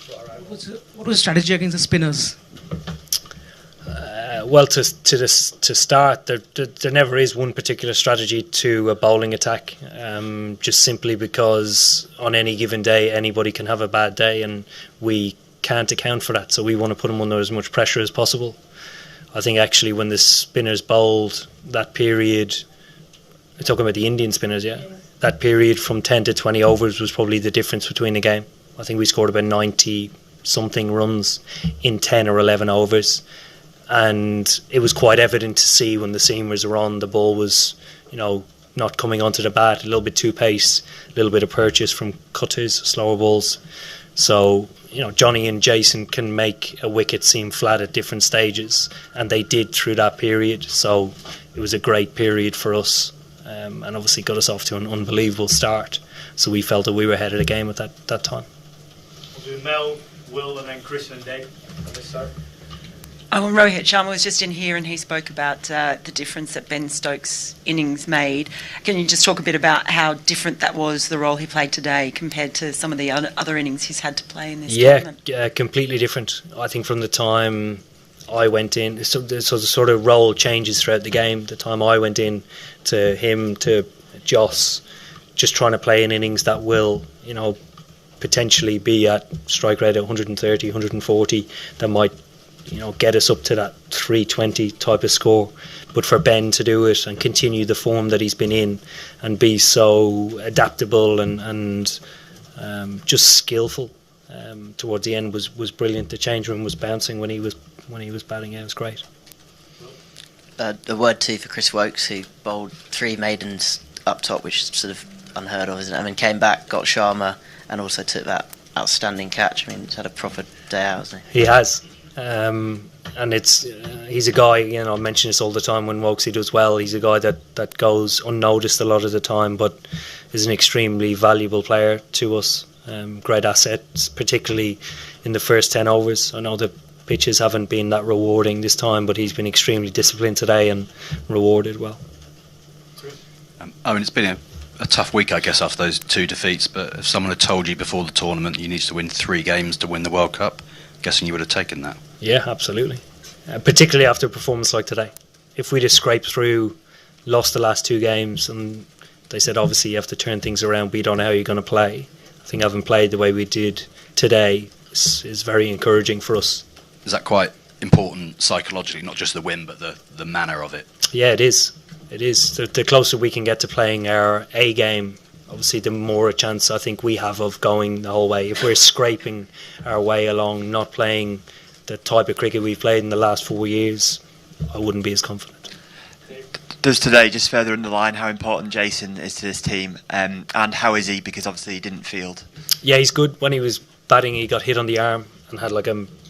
What was the strategy against the spinners? Well, to start, there never is one particular strategy to a bowling attack. Just simply because on any given day, anybody can have a bad day, and we can't account for that. So we want to put them under as much pressure as possible. I think actually when the spinners bowled that period, we're talking about the Indian spinners, yeah. That period from 10 to 20 overs was probably the difference between the game. I think we scored about 90 something runs in 10 or 11 overs. And it was quite evident to see when the seamers were on, the ball was, not coming onto the bat, a little bit too pace, a little bit of purchase from cutters, slower balls. So, Johnny and Jason can make a wicket seem flat at different stages, and they did through that period. So it was a great period for us, and obviously got us off to an unbelievable start. So we felt that we were ahead of the game at that time. We'll do Mel, Will, and then Chris and Dave on this side. Rohit Sharma was just in here and he spoke about the difference that Ben Stokes' innings made. Can you just talk a bit about how different that was, the role he played today, compared to some of the other innings he's had to play in this tournament? Yeah, completely different. I think from the time I went in, so the sort of role changes throughout the game. The time I went in, to him, to Joss, just trying to play in innings that will, potentially be at strike rate at 130, 140, that might get us up to that 320 type of score. But for Ben to do it and continue the form that he's been in and be so adaptable and just skillful towards the end was brilliant. The change room was bouncing when he was batting out. It was great. A word too for Chris Woakes, who bowled 3 maidens up top, which is sort of unheard of, isn't it? I mean, came back, got Sharma, and also took that outstanding catch. I mean, he's had a proper day out, hasn't he? He has. And he's a guy, I mention this all the time when Wokesy does well. He's a guy that goes unnoticed a lot of the time, but is an extremely valuable player to us. Great assets, particularly in the first 10 overs. I know the pitches haven't been that rewarding this time, but he's been extremely disciplined today and rewarded well. It's been a tough week, I guess, after those 2 defeats, but if someone had told you before the tournament you need to win 3 games to win the World Cup, guessing you would have taken that. Yeah, absolutely. Particularly after a performance like today. If we'd have scraped through, lost the last 2 games, and they said obviously you have to turn things around, we don't know how you're going to play. I think having played the way we did today is very encouraging for us. Is that quite important psychologically, not just the win, but the manner of it? Yeah, it is. It is. The closer we can get to playing our A game, obviously the more a chance I think we have of going the whole way. If we're scraping our way along, not playing the type of cricket we've played in the last 4 years, I wouldn't be as confident. Does today just further underline how important Jason is to this team, and how is he, because obviously he didn't field? Yeah, he's good. When he was batting, he got hit on the arm and had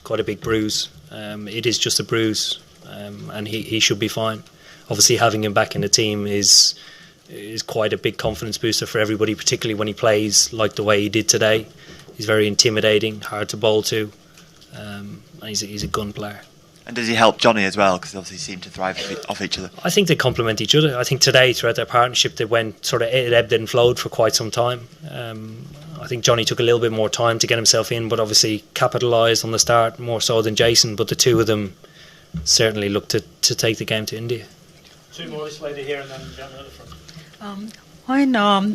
quite a big bruise. It is just a bruise, and he should be fine. Obviously having him back in the team is quite a big confidence booster for everybody, particularly when he plays like the way he did today. He's very intimidating, hard to bowl to, and he's a gun player. And does he help Johnny as well, because they obviously seem to thrive off each other? I think they complement each other. I think today, throughout their partnership, it ebbed and flowed for quite some time. I think Johnny took a little bit more time to get himself in, but obviously capitalised on the start more so than Jason. But the two of them certainly looked to take the game to India. 2 more this lady here and then down the front.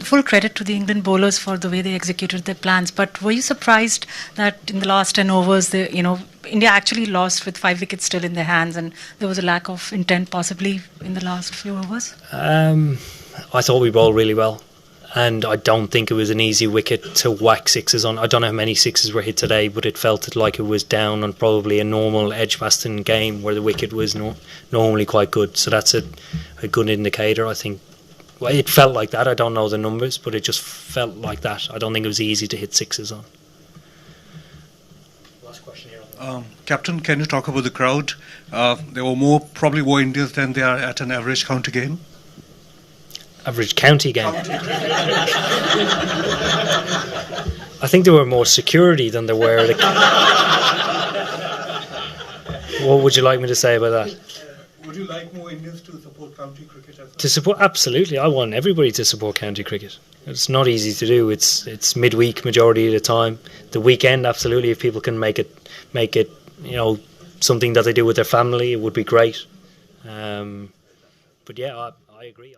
Full credit to the England bowlers for the way they executed their plans. But were you surprised that in the last 10 overs, India actually lost with 5 wickets still in their hands, and there was a lack of intent possibly in the last few overs? I thought we bowled really well, and I don't think it was an easy wicket to whack sixes on. I don't know how many sixes were hit today, but it felt like it was down on probably a normal Edgbaston game where the wicket was normally quite good. So that's a good indicator, I think. Well, it felt like that. I don't know the numbers, but it just felt like that. I don't think it was easy to hit sixes on. Last question here. Captain, can you talk about the crowd? There were probably more Indians than there are at an average county game. Average county game? I think there were more security than there were at a... What would you like me to say about that? Would you like more Indians to support county cricket as well? To support, absolutely. I want everybody to support county cricket. It's not easy to do. It's midweek majority of the time. The weekend, absolutely. If people can make it, something that they do with their family, it would be great. But yeah, I agree.